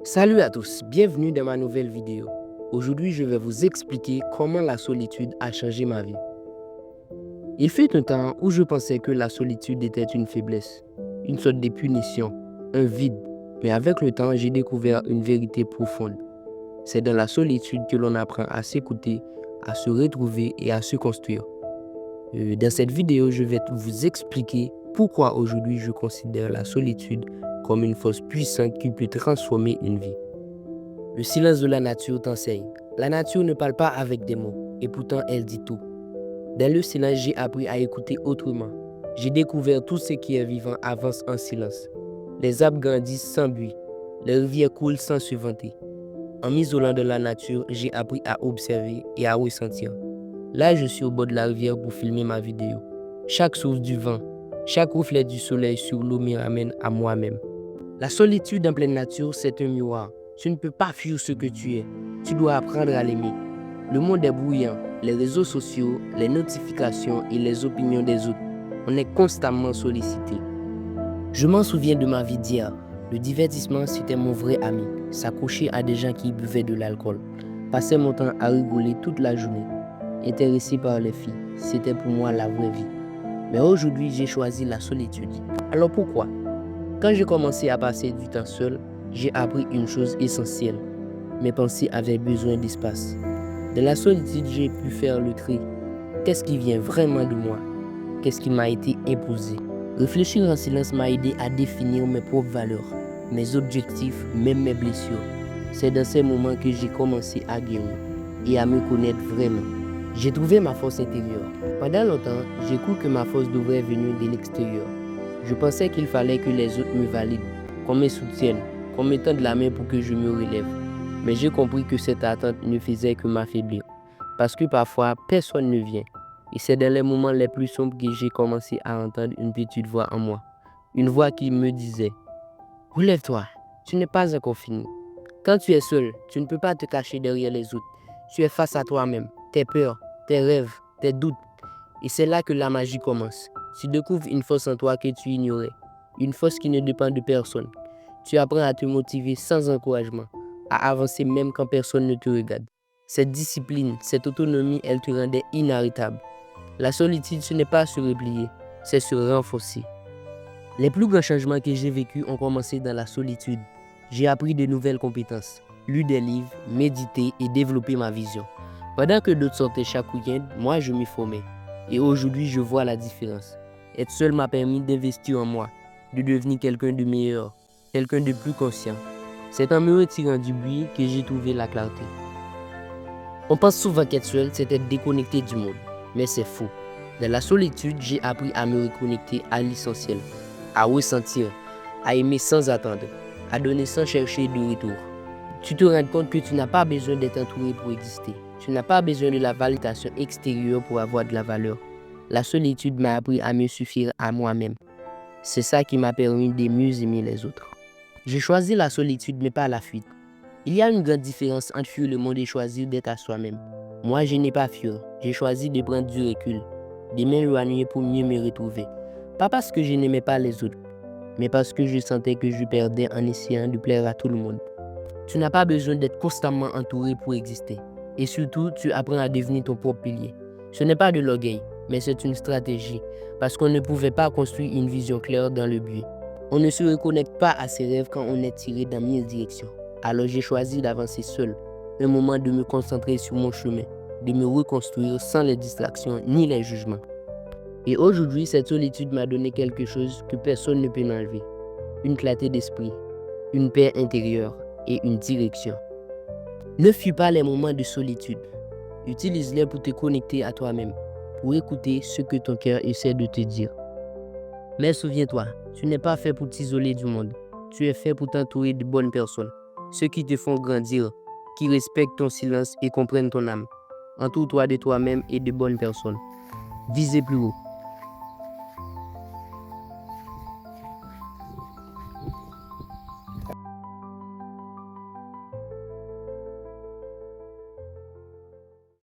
Salut à tous, bienvenue dans ma nouvelle vidéo. Aujourd'hui, je vais vous expliquer comment la solitude a changé ma vie. Il fut un temps où je pensais que la solitude était une faiblesse, une sorte de punition, un vide. Mais avec le temps, j'ai découvert une vérité profonde. C'est dans la solitude que l'on apprend à s'écouter, à se retrouver et à se construire. Dans cette vidéo, je vais vous expliquer pourquoi aujourd'hui je considère la solitude comme une force puissante qui peut transformer une vie. Le silence de la nature t'enseigne. La nature ne parle pas avec des mots, et pourtant elle dit tout. Dans le silence, j'ai appris à écouter autrement. J'ai découvert tout ce qui est vivant avance en silence. Les arbres grandissent sans bruit. Les rivières coulent sans se vanter. En m'isolant de la nature, j'ai appris à observer et à ressentir. Là, je suis au bord de la rivière pour filmer ma vidéo. Chaque souffle du vent, chaque reflet du soleil sur l'eau me ramène à moi-même. La solitude en pleine nature, c'est un miroir. Tu ne peux pas fuir ce que tu es. Tu dois apprendre à l'aimer. Le monde est bruyant. Les réseaux sociaux, les notifications et les opinions des autres. On est constamment sollicité. Je m'en souviens de ma vie d'hier. Le divertissement, c'était mon vrai ami. S'accrocher à des gens qui buvaient de l'alcool. Passer mon temps à rigoler toute la journée. Intéressé par les filles, c'était pour moi la vraie vie. Mais aujourd'hui, j'ai choisi la solitude. Alors pourquoi? Quand j'ai commencé à passer du temps seul, j'ai appris une chose essentielle. Mes pensées avaient besoin d'espace. De la solitude, j'ai pu faire le tri. Qu'est-ce qui vient vraiment de moi? Qu'est-ce qui m'a été imposé? Réfléchir en silence m'a aidé à définir mes propres valeurs, mes objectifs, même mes blessures. C'est dans ces moments que j'ai commencé à guérir et à me connaître vraiment. J'ai trouvé ma force intérieure. Pendant longtemps, j'ai cru que ma force devrait venir de l'extérieur. Je pensais qu'il fallait que les autres me valident, qu'on me soutienne, qu'on me tende la main pour que je me relève. Mais j'ai compris que cette attente ne faisait que m'affaiblir. Parce que parfois, personne ne vient. Et c'est dans les moments les plus sombres que j'ai commencé à entendre une petite voix en moi. Une voix qui me disait « Relève-toi, tu n'es pas encore fini. Quand tu es seul, tu ne peux pas te cacher derrière les autres. Tu es face à toi-même, tes peurs, tes rêves, tes doutes. Et c'est là que la magie commence. Tu découvres une force en toi que tu ignorais. Une force qui ne dépend de personne. Tu apprends à te motiver sans encouragement, à avancer même quand personne ne te regarde. Cette discipline, cette autonomie, elle te rendait inarrêtable. La solitude, ce n'est pas se replier, c'est se renforcer. Les plus grands changements que j'ai vécus ont commencé dans la solitude. J'ai appris de nouvelles compétences, lu des livres, médité et développé ma vision. Pendant que d'autres sortaient chaque week-end, moi je m'y formais. Et aujourd'hui, je vois la différence. Être seul m'a permis d'investir en moi, de devenir quelqu'un de meilleur, quelqu'un de plus conscient. C'est en me retirant du bruit que j'ai trouvé la clarté. On pense souvent qu'être seul, c'est être déconnecté du monde. Mais c'est faux. Dans la solitude, j'ai appris à me reconnecter à l'essentiel, à ressentir, à aimer sans attendre, à donner sans chercher de retour. Tu te rends compte que tu n'as pas besoin d'être entouré pour exister. Tu n'as pas besoin de la validation extérieure pour avoir de la valeur. La solitude m'a appris à me suffire à moi-même. C'est ça qui m'a permis de mieux aimer les autres. J'ai choisi la solitude mais pas la fuite. Il y a une grande différence entre fuir le monde et choisir d'être à soi-même. Moi, je n'ai pas fuir. J'ai choisi de prendre du recul, de m'éloigner pour mieux me retrouver. Pas parce que je n'aimais pas les autres, mais parce que je sentais que je perdais en essayant de plaire à tout le monde. Tu n'as pas besoin d'être constamment entouré pour exister. Et surtout, tu apprends à devenir ton propre pilier. Ce n'est pas de l'orgueil, mais c'est une stratégie. Parce qu'on ne pouvait pas construire une vision claire dans le but. On ne se reconnecte pas à ses rêves quand on est tiré dans mille directions. Alors j'ai choisi d'avancer seul. Un moment de me concentrer sur mon chemin, de me reconstruire sans les distractions ni les jugements. Et aujourd'hui, cette solitude m'a donné quelque chose que personne ne peut m'enlever. Une clarté d'esprit, une paix intérieure et une direction. Ne fuis pas les moments de solitude. Utilise-les pour te connecter à toi-même, pour écouter ce que ton cœur essaie de te dire. Mais souviens-toi, tu n'es pas fait pour t'isoler du monde. Tu es fait pour t'entourer de bonnes personnes, ceux qui te font grandir, qui respectent ton silence et comprennent ton âme. Entoure-toi de toi-même et de bonnes personnes. Visez plus haut.